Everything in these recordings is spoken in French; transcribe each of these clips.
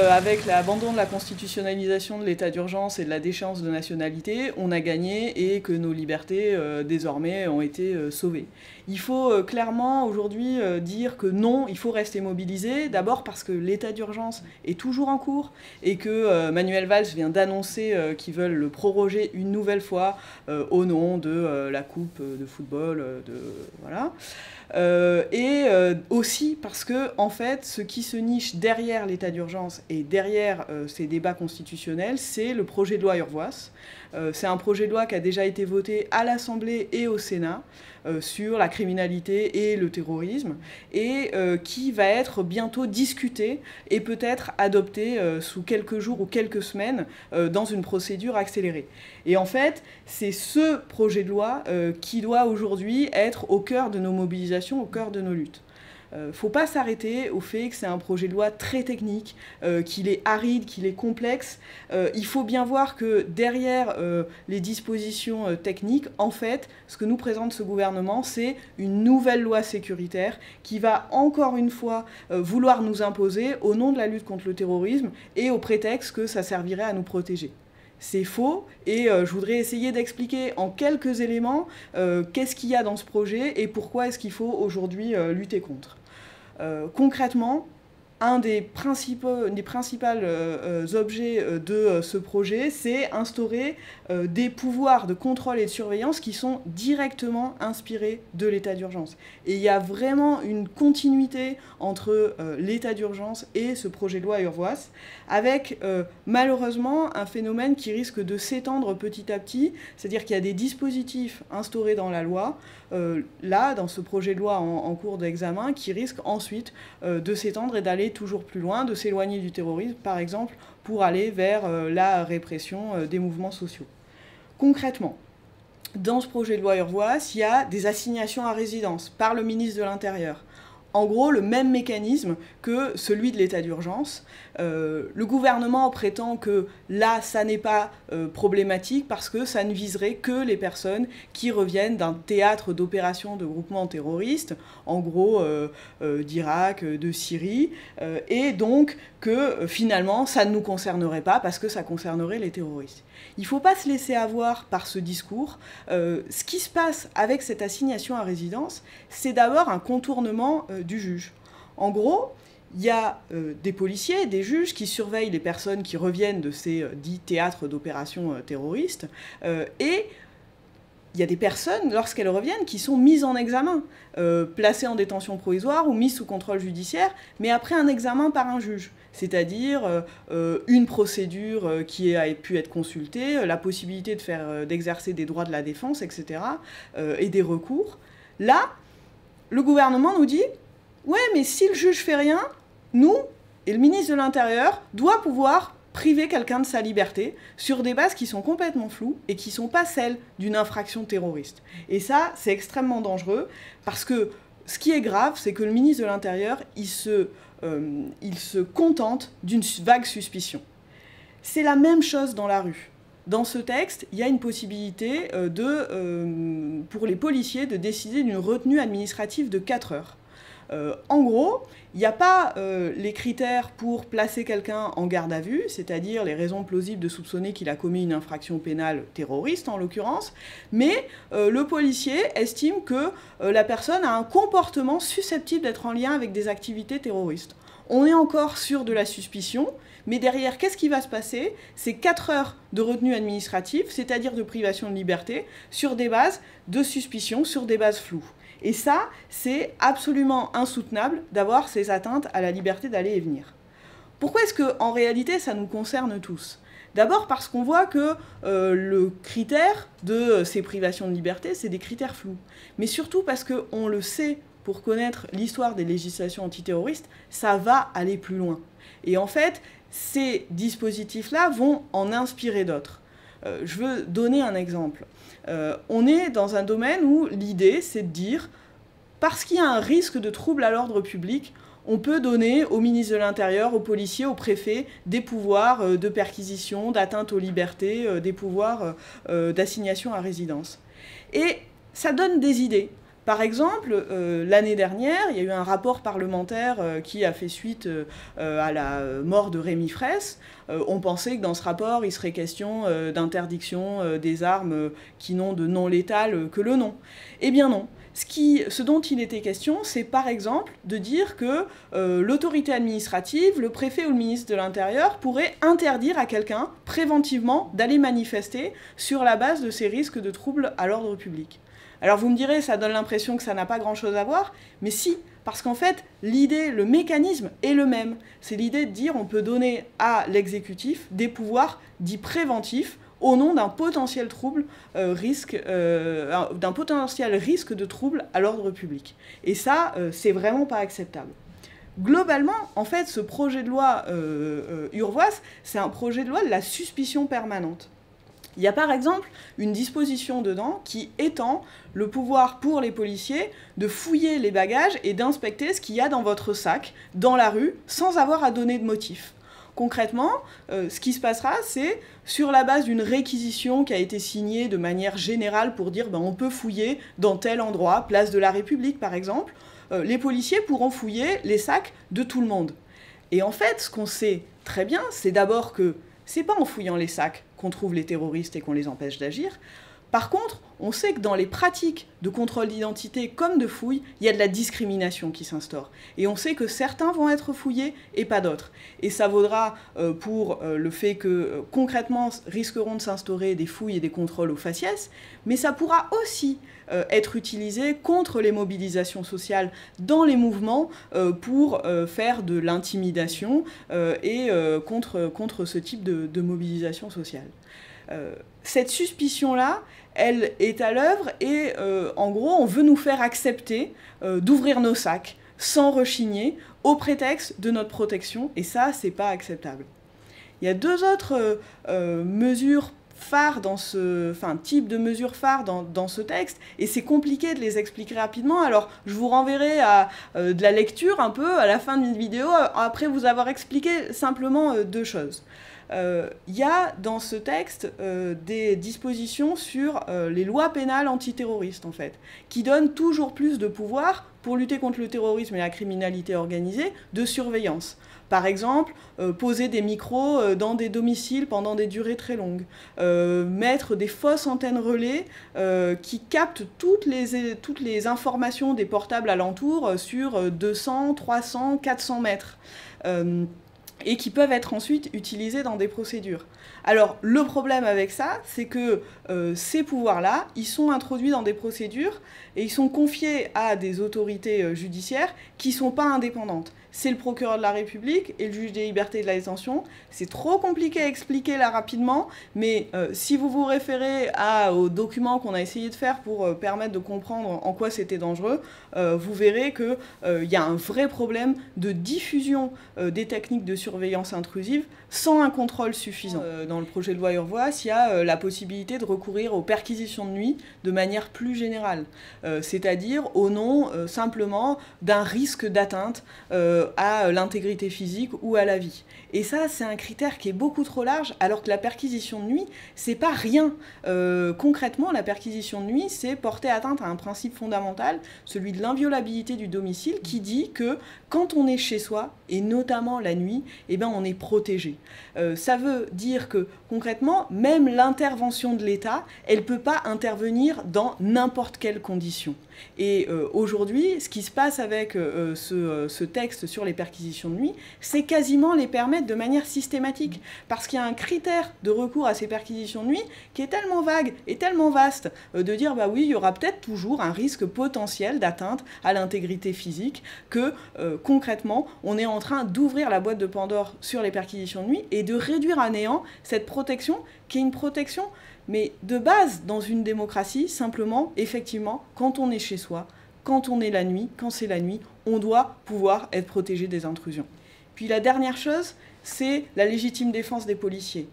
avec l'abandon de la constitutionnalisation de l'état d'urgence et de la déchéance de nationalité, on a gagné et que nos libertés, désormais, ont été sauvées. Il faut clairement aujourd'hui dire que non, il faut rester mobilisé. D'abord parce que l'état d'urgence est toujours en cours et que Manuel Valls vient d'annoncer qu'ils veulent le proroger une nouvelle fois au nom de la coupe de football, voilà. Aussi parce que, en fait, ce qui se niche derrière l'état d'urgence et derrière ces débats constitutionnels, c'est le projet de loi Urvoas. C'est un projet de loi qui a déjà été voté à l'Assemblée et au Sénat sur la criminalité et le terrorisme et qui va être bientôt discuté et peut-être adopté sous quelques jours ou quelques semaines dans une procédure accélérée. Et en fait, c'est ce projet de loi qui doit aujourd'hui être au cœur de nos mobilisations, au cœur de nos luttes. Faut pas s'arrêter au fait que c'est un projet de loi très technique, qu'il est aride, qu'il est complexe. Il faut bien voir que derrière les dispositions techniques, en fait, ce que nous présente ce gouvernement, c'est une nouvelle loi sécuritaire qui va encore une fois vouloir nous imposer au nom de la lutte contre le terrorisme et au prétexte que ça servirait à nous protéger. C'est faux et je voudrais essayer d'expliquer en quelques éléments qu'est-ce qu'il y a dans ce projet et pourquoi est-ce qu'il faut aujourd'hui lutter contre. Concrètement, un des principaux objets de ce projet, c'est instaurer des pouvoirs de contrôle et de surveillance qui sont directement inspirés de l'état d'urgence. Et il y a vraiment une continuité entre l'état d'urgence et ce projet de loi Urvoas, avec malheureusement un phénomène qui risque de s'étendre petit à petit, c'est-à-dire qu'il y a des dispositifs instaurés dans la loi, là, dans ce projet de loi en cours d'examen, qui risquent ensuite de s'étendre et d'aller toujours plus loin, de s'éloigner du terrorisme, par exemple, pour aller vers la répression des mouvements sociaux. Concrètement, dans ce projet de loi Urvoas, il y a des assignations à résidence par le ministre de l'Intérieur. En gros, le même mécanisme que celui de l'état d'urgence. Le gouvernement prétend que là, ça n'est pas problématique parce que ça ne viserait que les personnes qui reviennent d'un théâtre d'opérations de groupements terroristes, en gros d'Irak, de Syrie, et donc que finalement, ça ne nous concernerait pas parce que ça concernerait les terroristes. Il ne faut pas se laisser avoir par ce discours. Ce qui se passe avec cette assignation à résidence, c'est d'abord un contournement du juge. En gros, il y a des policiers, des juges qui surveillent les personnes qui reviennent de ces dits théâtres d'opérations terroristes, et il y a des personnes, lorsqu'elles reviennent, qui sont mises en examen, placées en détention provisoire ou mises sous contrôle judiciaire, mais après un examen par un juge. C'est-à-dire une procédure qui a pu être consultée, la possibilité d'exercer des droits de la défense, etc., et des recours. Là, le gouvernement nous dit « Ouais, mais si le juge fait rien, nous, et le ministre de l'Intérieur, doit pouvoir priver quelqu'un de sa liberté sur des bases qui sont complètement floues et qui ne sont pas celles d'une infraction terroriste. » Et ça, c'est extrêmement dangereux parce que ce qui est grave, c'est que le ministre de l'Intérieur, il se contente d'une vague suspicion. C'est la même chose dans la rue. Dans ce texte, il y a une possibilité pour les policiers de décider d'une retenue administrative de 4 heures. En gros, il n'y a pas les critères pour placer quelqu'un en garde à vue, c'est-à-dire les raisons plausibles de soupçonner qu'il a commis une infraction pénale terroriste en l'occurrence, mais le policier estime que la personne a un comportement susceptible d'être en lien avec des activités terroristes. On est encore sur de la suspicion, mais derrière, qu'est-ce qui va se passer? C'est 4 heures de retenue administrative, c'est-à-dire de privation de liberté, sur des bases de suspicion, sur des bases floues. Et ça, c'est absolument insoutenable d'avoir ces atteintes à la liberté d'aller et venir. Pourquoi est-ce qu'en réalité, ça nous concerne tous? D'abord parce qu'on voit que le critère de ces privations de liberté, c'est des critères flous. Mais surtout parce qu'on le sait, pour connaître l'histoire des législations antiterroristes, ça va aller plus loin. Et en fait, ces dispositifs-là vont en inspirer d'autres. Je veux donner un exemple. On est dans un domaine où l'idée, c'est de dire, parce qu'il y a un risque de trouble à l'ordre public, on peut donner au ministre de l'Intérieur, aux policiers, aux préfets, des pouvoirs de perquisition, d'atteinte aux libertés, des pouvoirs d'assignation à résidence. Et ça donne des idées. Par exemple, l'année dernière, il y a eu un rapport parlementaire qui a fait suite à la mort de Rémi Fraisse. On pensait que dans ce rapport, il serait question d'interdiction des armes qui n'ont de non létal que le nom. Eh bien non. Ce dont il était question, c'est par exemple de dire que l'autorité administrative, le préfet ou le ministre de l'Intérieur pourrait interdire à quelqu'un préventivement d'aller manifester sur la base de ces risques de troubles à l'ordre public. Alors vous me direz, ça donne l'impression que ça n'a pas grand-chose à voir, mais si, parce qu'en fait, l'idée, le mécanisme est le même. C'est l'idée de dire on peut donner à l'exécutif des pouvoirs dits préventifs au nom d'un potentiel risque de trouble à l'ordre public. Et ça, c'est vraiment pas acceptable. Globalement, en fait, ce projet de loi Urvoas, c'est un projet de loi de la suspicion permanente. Il y a par exemple une disposition dedans qui étend le pouvoir pour les policiers de fouiller les bagages et d'inspecter ce qu'il y a dans votre sac, dans la rue, sans avoir à donner de motif. Concrètement, ce qui se passera, c'est sur la base d'une réquisition qui a été signée de manière générale pour dire on peut fouiller dans tel endroit, place de la République par exemple, les policiers pourront fouiller les sacs de tout le monde. Et en fait, ce qu'on sait très bien, c'est d'abord que c'est pas en fouillant les sacs qu'on trouve les terroristes et qu'on les empêche d'agir. Par contre, on sait que dans les pratiques de contrôle d'identité comme de fouille, il y a de la discrimination qui s'instaure. Et on sait que certains vont être fouillés et pas d'autres. Et ça vaudra pour le fait que concrètement risqueront de s'instaurer des fouilles et des contrôles aux faciès, mais ça pourra aussi être utilisé contre les mobilisations sociales dans les mouvements pour faire de l'intimidation et contre ce type de mobilisation sociale. Cette suspicion-là, elle est à l'œuvre et en gros, on veut nous faire accepter d'ouvrir nos sacs sans rechigner au prétexte de notre protection et ça, c'est pas acceptable. Il y a deux autres mesures phares type de mesures phares dans ce texte, et c'est compliqué de les expliquer rapidement, alors je vous renverrai à de la lecture un peu à la fin de cette vidéo, après vous avoir expliqué simplement deux choses. Il y a dans ce texte des dispositions sur les lois pénales antiterroristes, en fait, qui donnent toujours plus de pouvoir pour lutter contre le terrorisme et la criminalité organisée de surveillance. Par exemple, poser des micros dans des domiciles pendant des durées très longues, mettre des fausses antennes relais qui captent toutes les informations des portables alentours sur 200, 300, 400 mètres. Et qui peuvent être ensuite utilisés dans des procédures. Alors, le problème avec ça, c'est que ces pouvoirs-là, ils sont introduits dans des procédures et ils sont confiés à des autorités judiciaires qui ne sont pas indépendantes. C'est le procureur de la République et le juge des libertés et de la détention. C'est trop compliqué à expliquer là rapidement, mais si vous vous référez aux documents qu'on a essayé de faire pour permettre de comprendre en quoi c'était dangereux, vous verrez qu'il y a un vrai problème de diffusion des techniques de surveillance intrusive sans un contrôle suffisant. Dans le projet de loi Urvoas, il y a la possibilité de recourir aux perquisitions de nuit de manière plus générale, c'est-à-dire au nom simplement d'un risque d'atteinte à l'intégrité physique ou à la vie. Et ça, c'est un critère qui est beaucoup trop large, alors que la perquisition de nuit, c'est pas rien. Concrètement, la perquisition de nuit, c'est porter atteinte à un principe fondamental, celui de l'inviolabilité du domicile, qui dit que quand on est chez soi, et notamment la nuit, eh ben, on est protégé. Ça veut dire que, concrètement, même l'intervention de l'État, elle ne peut pas intervenir dans n'importe quelle condition. Et aujourd'hui, ce qui se passe avec ce texte sur les perquisitions de nuit, c'est quasiment les permettre de manière systématique. Parce qu'il y a un critère de recours à ces perquisitions de nuit qui est tellement vague et tellement vaste de dire, bah oui, il y aura peut-être toujours un risque potentiel d'atteinte à l'intégrité physique que, concrètement, on est en train d'ouvrir la boîte de Pandore sur les perquisitions de nuit et de réduire à néant cette protection qui est une protection mais de base, dans une démocratie, simplement, effectivement, quand on est chez soi, quand on est la nuit, quand c'est la nuit, on doit pouvoir être protégé des intrusions. Puis la dernière chose, c'est la légitime défense des policiers.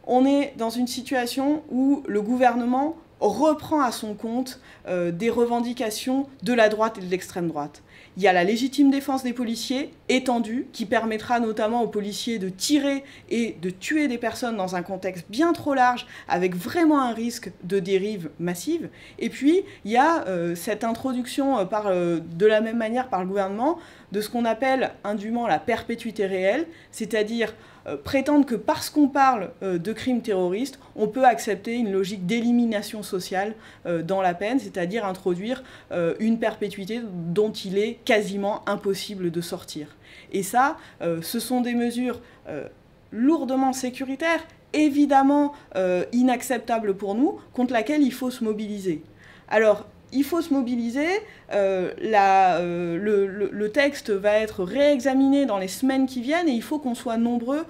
On est dans une situation où le gouvernement reprend à son compte des revendications de la droite et de l'extrême droite. Il y a la légitime défense des policiers étendue, qui permettra notamment aux policiers de tirer et de tuer des personnes dans un contexte bien trop large, avec vraiment un risque de dérive massive. Et puis, il y a cette introduction de la même manière par le gouvernement de ce qu'on appelle indûment la perpétuité réelle, c'est-à-dire prétendre que parce qu'on parle de crimes terroristes, on peut accepter une logique d'élimination sociale dans la peine, c'est-à-dire introduire une perpétuité dont il est quasiment impossible de sortir. Et ça, ce sont des mesures lourdement sécuritaires, évidemment inacceptables pour nous, contre laquelle il faut se mobiliser. Alors, il faut se mobiliser, le texte va être réexaminé dans les semaines qui viennent et il faut qu'on soit nombreux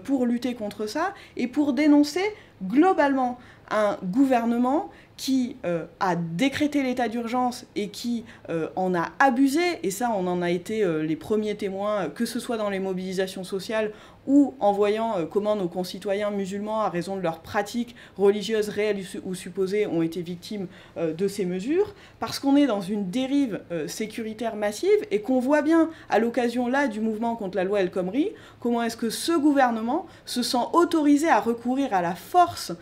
pour lutter contre ça et pour dénoncer globalement un gouvernement qui a décrété l'état d'urgence et qui en a abusé, et ça on en a été les premiers témoins, que ce soit dans les mobilisations sociales ou en voyant comment nos concitoyens musulmans, à raison de leurs pratiques religieuses réelles ou supposées, ont été victimes de ces mesures, parce qu'on est dans une dérive sécuritaire massive et qu'on voit bien, à l'occasion là du mouvement contre la loi El Khomri, comment est-ce que ce gouvernement se sent autorisé à recourir à la force,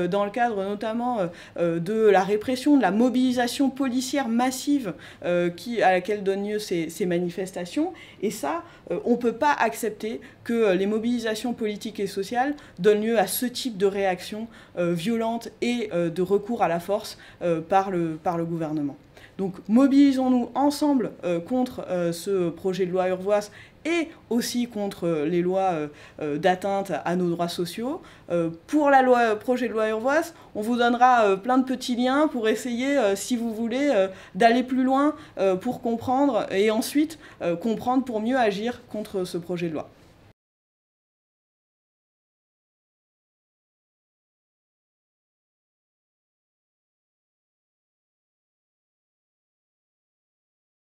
dans le cadre notamment de la répression, de la mobilisation policière massive à laquelle donnent lieu ces manifestations. Et ça, on ne peut pas accepter que les mobilisations politiques et sociales donnent lieu à ce type de réaction violente et de recours à la force par le gouvernement. Donc mobilisons-nous ensemble contre ce projet de loi Urvoas et aussi contre les lois d'atteinte à nos droits sociaux. Pour projet de loi Urvoas, on vous donnera plein de petits liens pour essayer, si vous voulez, d'aller plus loin pour comprendre et ensuite comprendre pour mieux agir contre ce projet de loi.